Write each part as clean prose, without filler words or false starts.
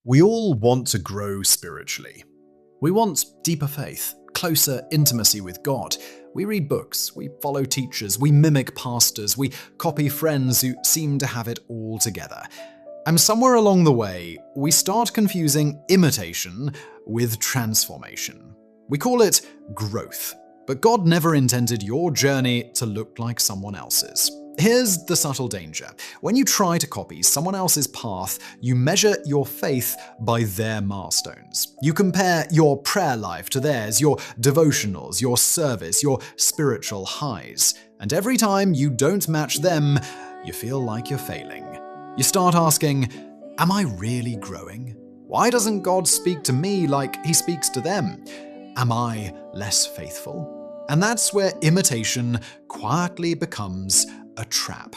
We all want to grow spiritually. We want deeper faith, closer intimacy with God. We read books, we follow teachers, we mimic pastors, we copy friends who seem to have it all together. And somewhere along the way, we start confusing imitation with transformation. We call it growth, but God never intended your journey to look like someone else's. Here's the subtle danger. When you try to copy someone else's path, you measure your faith by their milestones. You compare your prayer life to theirs, your devotionals, your service, your spiritual highs. And every time you don't match them, you feel like you're failing. You start asking, am I really growing? Why doesn't God speak to me like he speaks to them? Am I less faithful? And that's where imitation quietly becomes a trap.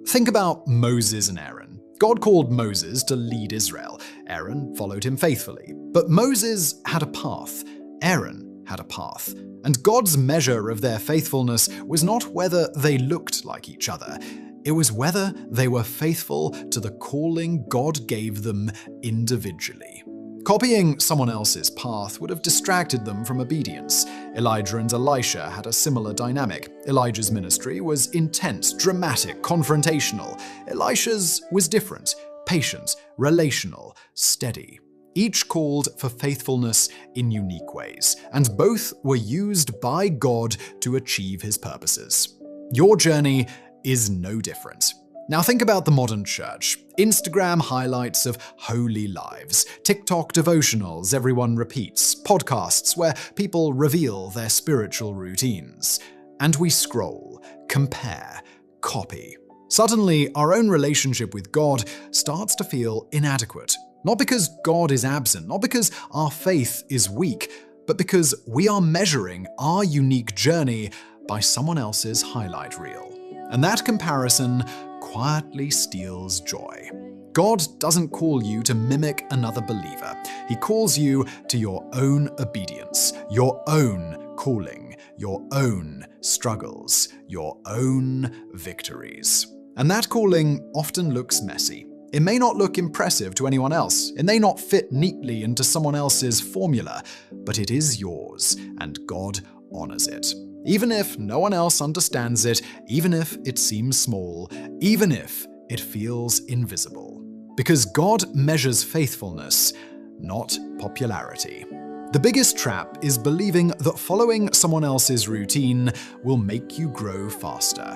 Think about Moses and Aaron. God called Moses to lead Israel. Aaron followed him faithfully. But Moses had a path. Aaron had a path. And God's measure of their faithfulness was not whether they looked like each other. It was whether they were faithful to the calling God gave them individually. Copying someone else's path would have distracted them from obedience. Elijah and Elisha had a similar dynamic. Elijah's ministry was intense, dramatic, confrontational. Elisha's was different, patient, relational, steady. Each called for faithfulness in unique ways, and both were used by God to achieve his purposes. Your journey is no different. Now think about the modern church. Instagram highlights of holy lives, TikTok devotionals everyone repeats, podcasts where people reveal their spiritual routines. And we scroll, compare, copy. Suddenly, our own relationship with God starts to feel inadequate. Not because God is absent, not because our faith is weak, but because we are measuring our unique journey by someone else's highlight reel. And that comparison quietly steals joy. God doesn't call you to mimic another believer. He calls you to your own obedience, your own calling, your own struggles, your own victories. And that calling often looks messy. It may not look impressive to anyone else. It may not fit neatly into someone else's formula, but it is yours, and God honors it. Even if no one else understands it, even if it seems small, even if it feels invisible. Because God measures faithfulness, not popularity. The biggest trap is believing that following someone else's routine will make you grow faster.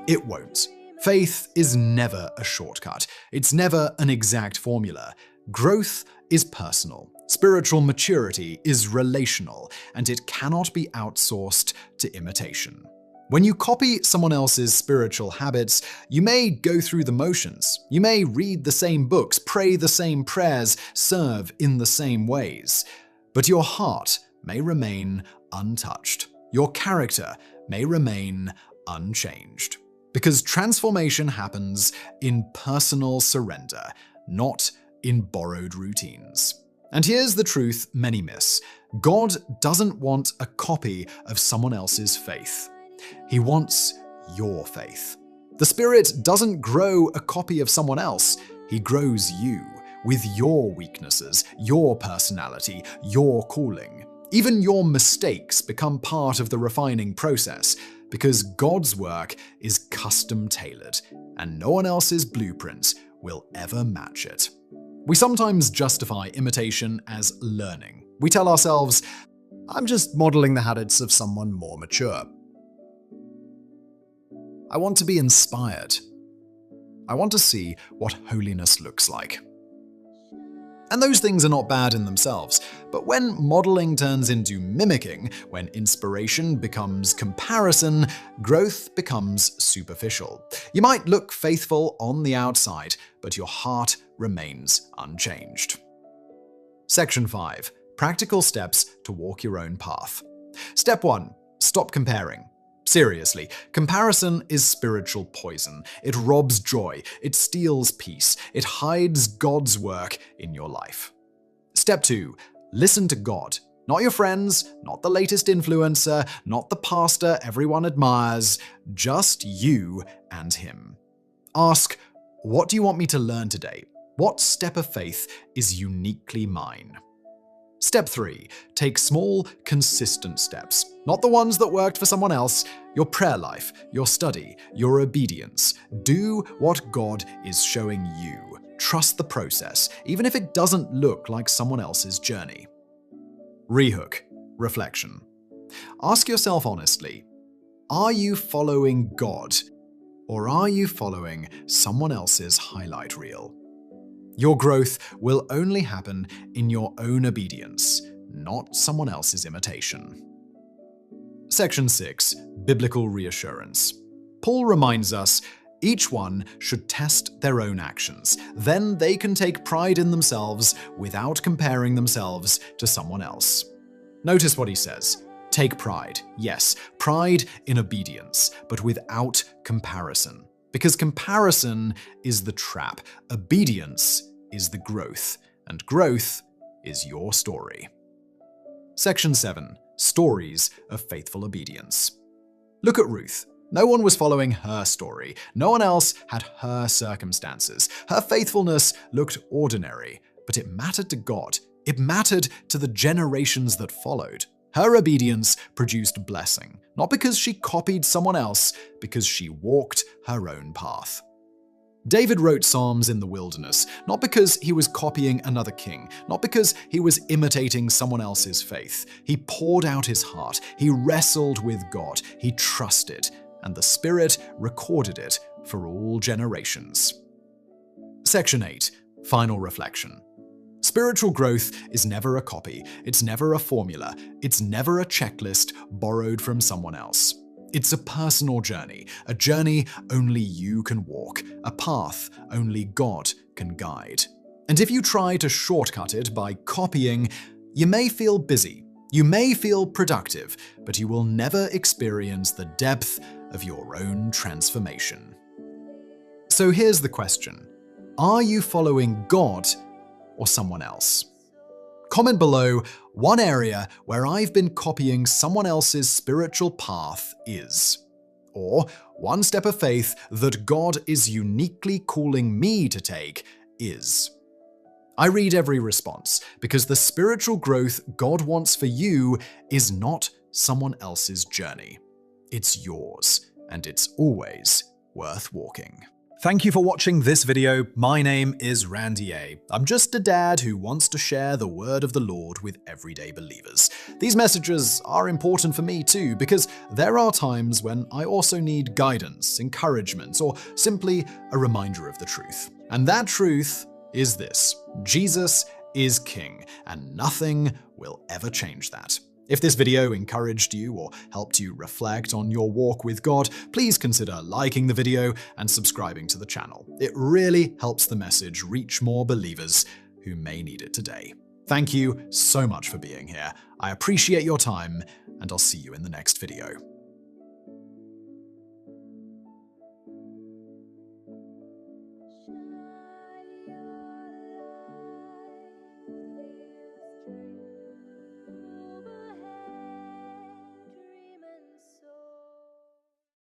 It won't. Faith is never a shortcut. It's never an exact formula. Growth is personal. Spiritual maturity is relational, and it cannot be outsourced to imitation. When you copy someone else's spiritual habits, you may go through the motions. You may read the same books, pray the same prayers, serve in the same ways. But your heart may remain untouched. Your character may remain unchanged. Because transformation happens in personal surrender, not in borrowed routines. And here's the truth many miss. God doesn't want a copy of someone else's faith. He wants your faith. The Spirit doesn't grow a copy of someone else. He grows you with your weaknesses, your personality, your calling. Even your mistakes become part of the refining process because God's work is custom-tailored, and no one else's blueprint will ever match it. We sometimes justify imitation as learning. We tell ourselves, I'm just modeling the habits of someone more mature. I want to be inspired. I want to see what holiness looks like. And those things are not bad in themselves, but when modeling turns into mimicking, when inspiration becomes comparison, growth becomes superficial. You might look faithful on the outside, but your heart remains unchanged. Section 5. Practical steps to walk your own path. Step 1. Stop comparing. Seriously, comparison is spiritual poison. It robs joy, it steals peace, it hides God's work in your life. Step 2. Listen to God. Not your friends, not the latest influencer, not the pastor everyone admires, just you and him. Ask, what do you want me to learn today? What step of faith is uniquely mine? Step 3. Take small, consistent steps. Not the ones that worked for someone else. Your prayer life, your study, your obedience. Do what God is showing you. Trust the process, even if it doesn't look like someone else's journey. Rehook. Reflection. Ask yourself honestly, are you following God, or are you following someone else's highlight reel? Your growth will only happen in your own obedience, not someone else's imitation. Section 6. Biblical reassurance. Paul reminds us, each one should test their own actions. Then they can take pride in themselves without comparing themselves to someone else. Notice what he says. Take pride. Yes, pride in obedience, but without comparison. Because comparison is the trap. Obedience is the growth, and growth is your story. Section 7. Stories of faithful obedience. Look at Ruth. No one was following her story. No one else had her circumstances. Her faithfulness looked ordinary, but it mattered to God. It mattered to the generations that followed. Her obedience produced blessing, not because she copied someone else, because she walked her own path. David wrote Psalms in the wilderness, not because he was copying another king, not because he was imitating someone else's faith. He poured out his heart, he wrestled with God, he trusted, and the Spirit recorded it for all generations. Section 8. Final reflection. Spiritual growth is never a copy, it's never a formula, it's never a checklist borrowed from someone else. It's a personal journey, a journey only you can walk, a path only God can guide. And if you try to shortcut it by copying, you may feel busy, you may feel productive, but you will never experience the depth of your own transformation. So here's the question. Are you following God or someone else? Comment below one area where I've been copying someone else's spiritual path is, or one step of faith that God is uniquely calling me to take is. I read every response because the spiritual growth God wants for you is not someone else's journey. It's yours, and it's always worth walking. Thank you for watching this video. My name is Randy A. I'm just a dad who wants to share the word of the Lord with everyday believers. These messages are important for me too, because there are times when I also need guidance, encouragement, or simply a reminder of the truth. And that truth is this: Jesus is King, and nothing will ever change that. If this video encouraged you or helped you reflect on your walk with God, please consider liking the video and subscribing to the channel. It really helps the message reach more believers who may need it today. Thank you so much for being here. I appreciate your time, and I'll see you in the next video.